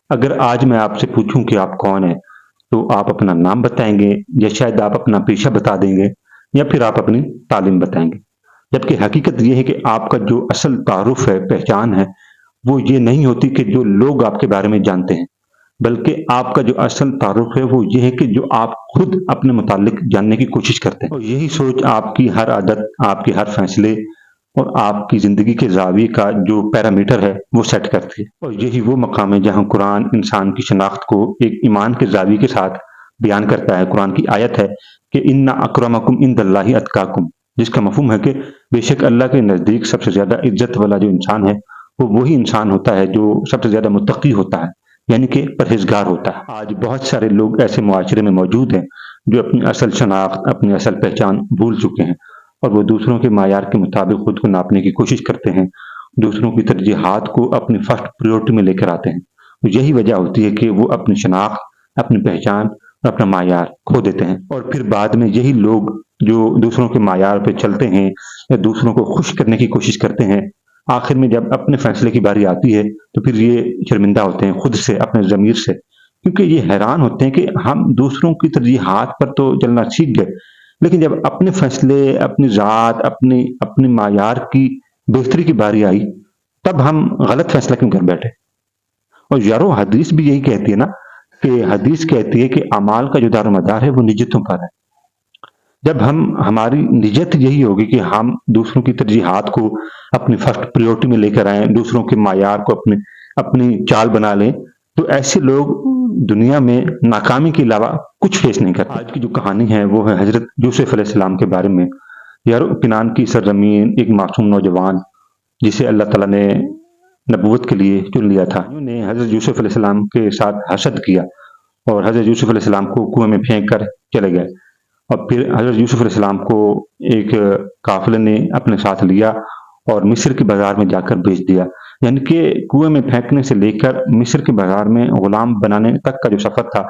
अगर आज मैं आपसे पूछूं कि आप कौन हैं, तो आप अपना नाम बताएँगे या शायद आप अपना पेशा बता देंगे या फिर आप अपनी तालीम बताएँगे। जबकि हकीकत ये है कि आपका जो असल तारुफ़ है, पहचान है, वो ये नहीं होती कि जो लोग आपके बारे में जानते हैं, बल्कि आपका जो असल तारुफ़ है वो ये है कि जो आप खुद अपने मुतालिक जानने की कोशिश करते हैं। और यही सोच आपकी हर आदत, आपके हर फैसले और आपकी ज़िंदगी के ज़ाविये का जो पैरामीटर है, वो सेट करती है। और यही वो मकाम है जहाँ कुरान इंसान की शनाख्त को एक ईमान के ज़ाविये के साथ बयान करता है। कुरान की आयत है कि इन्ना अक्रमकुम इंदल्लाहि अत्काकुम, जिसका मफ़हूम है कि बेशक अल्लाह के नज़दीक सबसे ज़्यादा इज़्ज़त वाला जो इंसान है, वो वही इंसान होता है जो सबसे ज़्यादा मुत्तकी होता है, यानी कि परहेज़गार होता है। आज बहुत सारे लोग ऐसे मुआशरे में मौजूद हैं, जो अपनी असल शनाख्त, अपनी असल पहचान भूल चुके हैं और वो दूसरों के मायार के मुताबिक खुद को नापने की कोशिश करते हैं। दूसरों की तरजीहात को अपनी फर्स्ट प्रायोरिटी में लेकर आते हैं। तो यही वजह होती है कि वो अपनी शनाख्त, अपनी पहचान और अपना मायार खो देते हैं और फिर बाद में यही लोग जो दूसरों के मायार पे चलते हैं या दूसरों को खुश करने की कोशिश करते हैं, आखिर में जब अपने फैसले की बारी आती है, तो फिर ये शर्मिंदा होते हैं खुद से, अपने ज़मीर से। क्योंकि ये हैरान होते हैं कि हम दूसरों की तरजीहात पर तो चलना सीख गए, लेकिन जब अपने फैसले, अपनी ज़ात, अपनी अपने मायार की बेहतरी की बारी आई, तब हम गलत फैसला क्यों कर बैठे? और यारो हदीस भी यही कहती है ना, कि हदीस कहती है कि अमाल का जो दारोमदार है वो नियतों पर है। जब हम हमारी नियत यही होगी कि हम दूसरों की तरजीहात को अपनी फर्स्ट प्रायोरिटी में लेकर आएँ, दूसरों के मायार को अपनी अपनी चाल बना लें, तो ऐसे लोग दुनिया में नाकामी के अलावा कुछ फेस नहीं करते। आज की जो कहानी है वो है हज़रत यूसुफ अलैहिस्सलाम के बारे में। यारो किनान की सरज़मीन एक मासूम नौजवान जिसे अल्लाह ताला ने नबूवत के लिए चुन लिया था। उन्होंने हज़रत यूसुफ अलैहिस्सलाम के साथ हसद किया और हज़रत यूसुफ अलैहिस्सलाम को कुएँ में फेंक कर चले गए। और फिर हज़रत यूसुफ अलैहिस्सलाम को एक काफ़िले ने अपने साथ लिया और मिस्र के बाज़ार में जाकर बेच दिया। यानी कि कुएँ में फेंकने से लेकर मिस्र के बाज़ार में गुलाम बनाने तक का जो सफ़र था,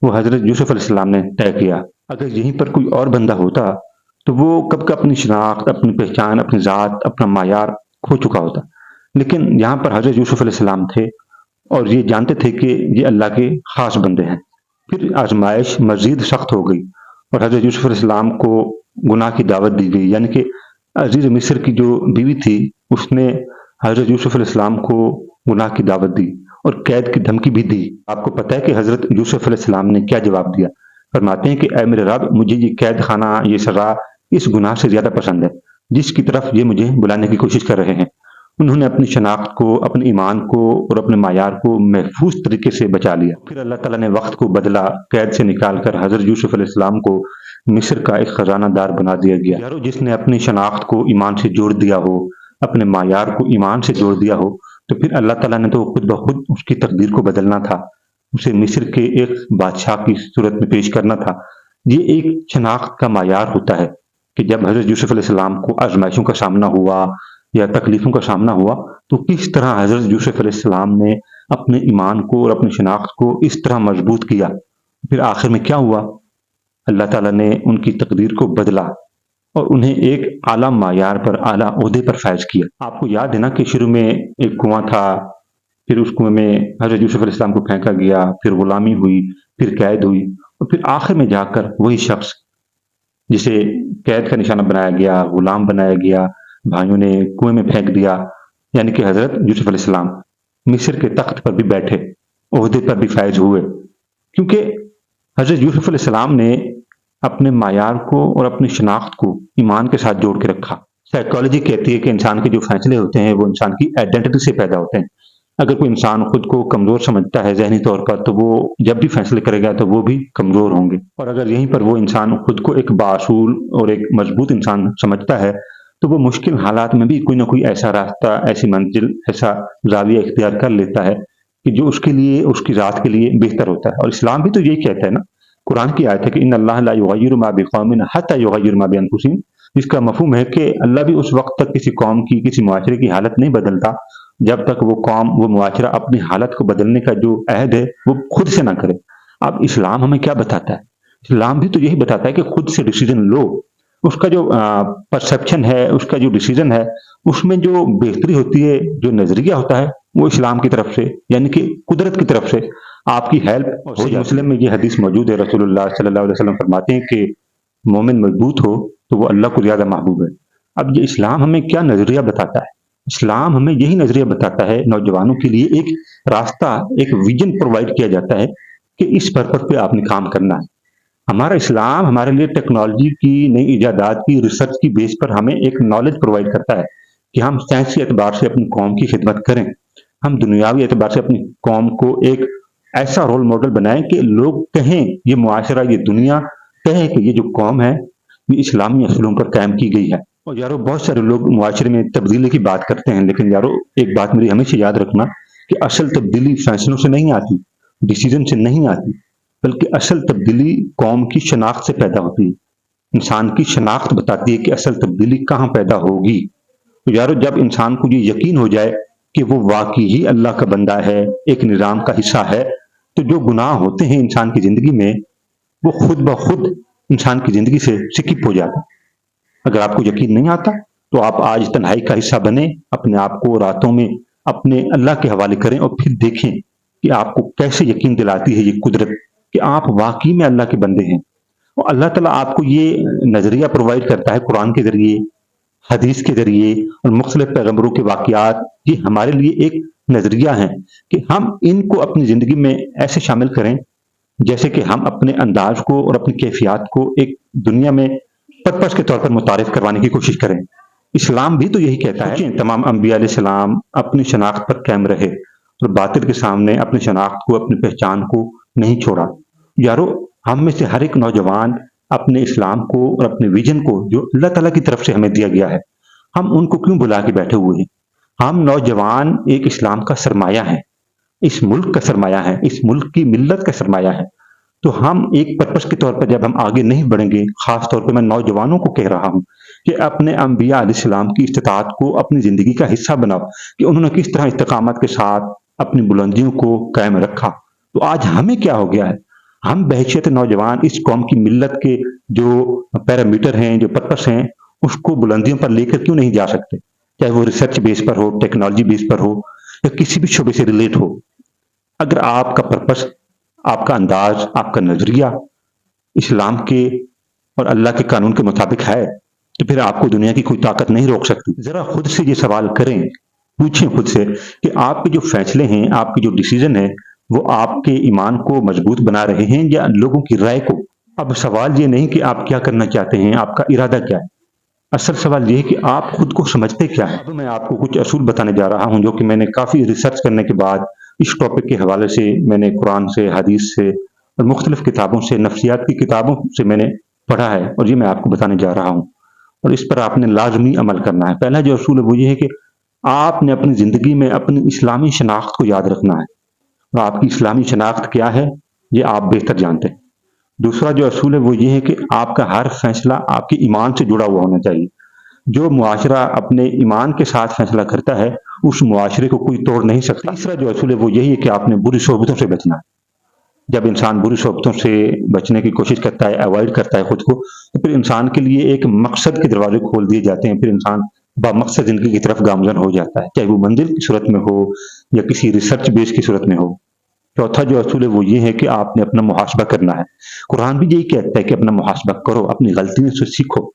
वो हज़रत यूसुफ अलैहिस्सलाम ने तय किया। अगर यहीं पर कोई और बंदा होता, तो वो कब का अपनी शनाख्त, अपनी पहचान, अपनी ज़ात, अपना मायार खो चुका होता। लेकिन यहाँ पर हज़रत यूसुफ अलैहिस्सलाम थे और ये जानते थे कि ये अल्लाह के ख़ास बंदे हैं। फिर आज़माइश मज़ीद सख्त हो गई और हज़रत यूसुफ अलैहिस्सलाम को गुनाह की दावत दी गई। यानी कि अज़ीज़ मिस्र की जो बीवी थी, उसने हज़रत यूसुफ अलैहिस्सलाम को गुनाह की दावत दी और कैद की धमकी भी दी। आपको पता है कि हज़रत यूसुफ अलैहिस्सलाम ने क्या जवाब दिया? फरमाते हैं कि ऐ मेरे रब, मुझे ये कैद खाना, ये सज़ा इस गुनाह से ज़्यादा पसंद है, जिसकी तरफ ये मुझे बुलाने की कोशिश कर रहे हैं। उन्होंने अपनी शनाख्त को, अपने ईमान को और अपने मायार को महफूज़ तरीके से बचा लिया। फिर अल्लाह ताला ने वक़्त को बदला, कैद से निकाल कर हज़रत यूसुफ अलैहिस्सलाम को मिस्र का एक खजानादार बना दिया गया। यारो जिसने अपनी शनाख्त को ईमान से जोड़ दिया हो, अपने मायार को ईमान से जोड़ दिया हो, तो फिर अल्लाह ताला ने तो खुद ब खुद उसकी तकदीर को बदलना था। उसे मिस्र के एक बादशाह की सूरत में पेश करना था। ये एक शनाख्त का मायार होता है कि जब हज़रत यूसुफ अलैहिस्सलाम को आज़माइशों का सामना हुआ या तकलीफ़ों का सामना हुआ, तो किस तरह हज़रत यूसुफ अलैहिस्सलाम ने अपने ईमान को और अपनी शनाख्त को इस तरह मज़बूत किया। फिर आखिर में क्या हुआ? अल्लाह ताला ने उनकी तकदीर को बदला और उन्हें एक आला मायार पर, आला ओहदे पर फ़ैज़ किया। आपको याद है ना कि शुरू में एक कुआँ था, फिर उस कुएँ में हज़रत यूसुफ अलैहिस्सलाम को फेंका गया, फिर गुलामी हुई, फिर कैद हुई और फिर आखिर में जाकर वही शख्स जिसे कैद का निशाना बनाया गया, गुलाम बनाया गया, भाइयों ने कुएँ में फेंक दिया, यानी कि हज़रत यूसुफ अलैहिस्सलाम मिस्र के तख्त पर भी बैठे, ओहदे पर भी फ़ैज़ हुए। क्योंकि हज़रत यूसुफ अलैहिस्सलाम ने अपने मायार को और अपनी शनाख्त को ईमान के साथ जोड़ के रखा। साइकोलॉजी कहती है कि इंसान के जो फैसले होते हैं, वो इंसान की आइडेंटिटी से पैदा होते हैं। अगर कोई इंसान खुद को कमज़ोर समझता है ज़हनी तौर पर, तो वो जब भी फैसले करेगा तो वो भी कमज़ोर होंगे। और अगर यहीं पर वो इंसान खुद को एक बासूल और एक मज़बूत इंसान समझता है, तो वो मुश्किल हालात में भी कोई ना कोई ऐसा रास्ता, ऐसी मंज़िल, ऐसा ज़ाविया इख्तियार कर लेता है कि जो उसके लिए, उसकी ज़ात के लिए बेहतर होता है। और इस्लाम भी तो यही कहता है ना, कुरान की आयत है कि इन्नल्लाह ला युग़य्यिरु मा बिक़ौमिन हत्ता युग़य्यिरु मा बिअन्फुसिहिम। इसका मफ़हूम है कि अल्लाह भी उस वक़्त तक किसी कौम की, किसी मुआशरे की हालत नहीं बदलता, जब तक वो कौम, वो मुआशरा अपनी हालत को बदलने का जो अहद है, वो खुद से ना करे। अब इस्लाम हमें क्या बताता है? इस्लाम भी तो यही बताता है कि खुद से डिसीज़न लो। उसका जो परसेप्शन है, उसका जो डिसीज़न है, उसमें जो बेहतरी होती है, जो नज़रिया होता है, وہ اسلام کی طرف سے یعنی کہ قدرت کی طرف سے آپ کی ہیلپ ہو جائے۔ مسلم میں یہ حدیث موجود ہے، رسول اللہ صلی اللہ علیہ وسلم فرماتے ہیں کہ مومن مضبوط ہو تو وہ اللہ کو زیادہ محبوب ہے۔ اب یہ اسلام ہمیں کیا نظریہ بتاتا ہے؟ اسلام ہمیں یہی نظریہ بتاتا ہے، نوجوانوں کے لیے ایک راستہ، ایک ویژن پرووائڈ کیا جاتا ہے کہ اس پرپس پہ آپ نے کام کرنا ہے۔ ہمارا اسلام ہمارے لیے ٹیکنالوجی کی، نئی ایجادات کی، ریسرچ کی بیس پر ہمیں ایک نالج پرووائڈ کرتا ہے کہ ہم سائنسی اعتبار سے اپنی قوم کی خدمت کریں، ہم دنیاوی اعتبار سے اپنی قوم کو ایک ایسا رول ماڈل بنائیں کہ لوگ کہیں، یہ معاشرہ، یہ دنیا کہیں کہ یہ جو قوم ہے یہ اسلامی اصولوں پر قائم کی گئی ہے۔ اور یارو بہت سارے لوگ معاشرے میں تبدیلی کی بات کرتے ہیں، لیکن یارو ایک بات میری ہمیشہ یاد رکھنا کہ اصل تبدیلی فیصلوں سے نہیں آتی، ڈیسیزن سے نہیں آتی، بلکہ اصل تبدیلی قوم کی شناخت سے پیدا ہوتی ہے۔ انسان کی شناخت بتاتی ہے کہ اصل تبدیلی کہاں پیدا ہوگی۔ تو یارو جب انسان کو یہ یقین ہو جائے کہ وہ واقعی ہی اللہ کا بندہ ہے، ایک نظام کا حصہ ہے، تو جو گناہ ہوتے ہیں انسان کی زندگی میں وہ خود بخود انسان کی زندگی سے سکپ ہو جاتا۔ اگر آپ کو یقین نہیں آتا تو آپ آج تنہائی کا حصہ بنیں، اپنے آپ کو راتوں میں اپنے اللہ کے حوالے کریں اور پھر دیکھیں کہ آپ کو کیسے یقین دلاتی ہے یہ قدرت کہ آپ واقعی میں اللہ کے بندے ہیں۔ اور اللہ تعالیٰ آپ کو یہ نظریہ پرووائڈ کرتا ہے قرآن کے ذریعے، حدیث کے ذریعے اور مختلف پیغمبروں کے واقعات، یہ ہمارے لیے ایک نظریہ ہیں کہ ہم ان کو اپنی زندگی میں ایسے شامل کریں جیسے کہ ہم اپنے انداز کو اور اپنی کیفیات کو ایک دنیا میں پرپس کے طور پر متعارف کروانے کی کوشش کریں۔ اسلام بھی تو یہی کہتا ہے کہ تمام انبیاء علیہ السلام اپنی شناخت پر قائم رہے اور باطل کے سامنے اپنی شناخت کو، اپنی پہچان کو نہیں چھوڑا۔ یارو ہم میں سے ہر ایک نوجوان اپنے اسلام کو اور اپنے ویژن کو جو اللہ تعالیٰ کی طرف سے ہمیں دیا گیا ہے، ہم ان کو کیوں بھلا کے بیٹھے ہوئے ہیں؟ ہم نوجوان ایک اسلام کا سرمایہ ہیں، اس ملک کا سرمایہ ہے، اس ملک کی ملت کا سرمایہ ہے۔ تو ہم ایک پرپس کے طور پر جب ہم آگے نہیں بڑھیں گے، خاص طور پہ میں نوجوانوں کو کہہ رہا ہوں کہ اپنے انبیاء علیہ السلام کی استطاعت کو اپنی زندگی کا حصہ بناؤ کہ انہوں نے کس طرح استقامت کے ساتھ اپنی بلندیوں کو قائم رکھا۔ تو آج ہمیں کیا ہو گیا ہے؟ ہم بحیثیت نوجوان اس قوم کی ملت کے جو پیرامیٹر ہیں، جو پرپس ہیں، اس کو بلندیوں پر لے کر کیوں نہیں جا سکتے؟ چاہے وہ ریسرچ بیس پر ہو، ٹیکنالوجی بیس پر ہو یا کسی بھی شعبے سے ریلیٹ ہو۔ اگر آپ کا پرپس، آپ کا انداز، آپ کا نظریہ اسلام کے اور اللہ کے قانون کے مطابق ہے تو پھر آپ کو دنیا کی کوئی طاقت نہیں روک سکتی۔ ذرا خود سے یہ سوال کریں، پوچھیں خود سے کہ آپ کے جو فیصلے ہیں، آپ کے جو ڈیسیژن ہیں، وہ آپ کے ایمان کو مضبوط بنا رہے ہیں یا لوگوں کی رائے کو؟ اب سوال یہ نہیں کہ آپ کیا کرنا چاہتے ہیں، آپ کا ارادہ کیا ہے، اصل سوال یہ ہے کہ آپ خود کو سمجھتے کیا ہے۔ اب میں آپ کو کچھ اصول بتانے جا رہا ہوں جو کہ میں نے کافی ریسرچ کرنے کے بعد اس ٹاپک کے حوالے سے میں نے قرآن سے، حدیث سے اور مختلف کتابوں سے، نفسیات کی کتابوں سے میں نے پڑھا ہے، اور یہ میں آپ کو بتانے جا رہا ہوں، اور اس پر آپ نے لازمی عمل کرنا ہے۔ پہلا جو اصول ہے وہ یہ ہے کہ آپ نے اپنی زندگی میں اپنی اسلامی شناخت کو یاد رکھنا ہے، اور آپ کی اسلامی شناخت کیا ہے یہ آپ بہتر جانتے ہیں۔ دوسرا جو اصول ہے وہ یہ ہے کہ آپ کا ہر فیصلہ آپ کے ایمان سے جڑا ہوا ہونا چاہیے۔ جو معاشرہ اپنے ایمان کے ساتھ فیصلہ کرتا ہے اس معاشرے کو کوئی توڑ نہیں سکتا۔ تیسرا جو اصول ہے وہ یہی ہے کہ آپ نے بری صحبتوں سے بچنا ہے۔ جب انسان بری صحبتوں سے بچنے کی کوشش کرتا ہے، اوائڈ کرتا ہے خود کو، تو پھر انسان کے لیے ایک مقصد کے دروازے کھول دیے جاتے ہیں، پھر انسان بامقصد زندگی کی طرف گامزن ہو جاتا ہے، چاہے وہ منزل کی صورت میں ہو یا کسی ریسرچ بیس کی صورت میں ہو۔ چوتھا جو اصول ہے وہ یہ ہے کہ آپ نے اپنا محاسبہ کرنا ہے۔ قرآن بھی یہی کہتا ہے کہ اپنا محاسبہ کرو، اپنی غلطیوں سے سیکھو۔